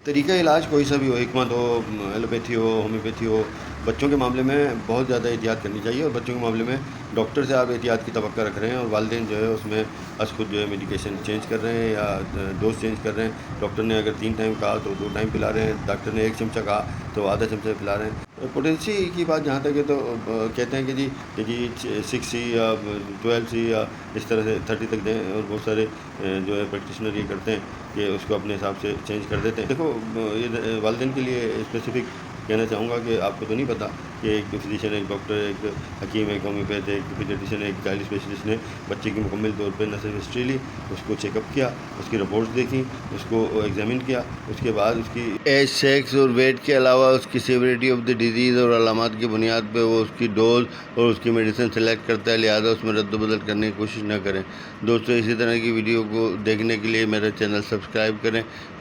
طریقہ علاج کوئی سا بھی ہو، حکمت ہو، ایلوپیتھی ہو، ہومیوپیتھی ہو، بچوں کے معاملے میں بہت زیادہ احتیاط کرنی چاہیے، اور بچوں کے معاملے میں ڈاکٹر سے آپ احتیاط کی توقع رکھ رہے ہیں، اور والدین جو ہے اس میں از خود جو ہے میڈیکیشن چینج کر رہے ہیں یا ڈوز چینج کر رہے ہیں۔ ڈاکٹر نے اگر 3 ٹائم کہا تو 2 ٹائم پلا رہے ہیں، ڈاکٹر نے 1 چمچہ کہا تو آدھا چمچہ پلا رہے ہیں۔ پوٹینسی کی بات جہاں تک ہے تو کہتے ہیں کہ جی 6 یا 12 یا اس طرح سے 30 تک دیں، اور بہت سارے جو ہے پریکٹیشنر یہ کرتے ہیں کہ اس کو اپنے حساب سے چینج کر دیتے ہیں۔ دیکھو یہ والدین کے لیے اسپیسیفک کہنا چاہوں گا کہ آپ کو تو نہیں پتہ کہ ایک فزیشین، ایک ڈاکٹر، ایک حکیم، ایک ہومیوپیتھ، ایک پیڈیٹیشین، ایک چائلڈ اسپیشلسٹ نے بچے کی مکمل طور پہ نسل ہسٹری لی، اس کو چیک اپ کیا، اس کی رپورٹس دیکھیں، اس کو ایگزامن کیا، اس کے بعد اس کی ایج، سیکس اور ویٹ کے علاوہ اس کی سیوریٹی آف دی ڈیزیز اور علامات کی بنیاد پہ وہ اس کی ڈوز اور اس کی میڈیسن سلیکٹ کرتا ہے، لہٰذا اس میں رد و بدل کرنے کی کوشش نہ کریں۔ دوستو اسی طرح کی ویڈیو کو دیکھنے کے لیے میرا چینل سبسکرائب کریں۔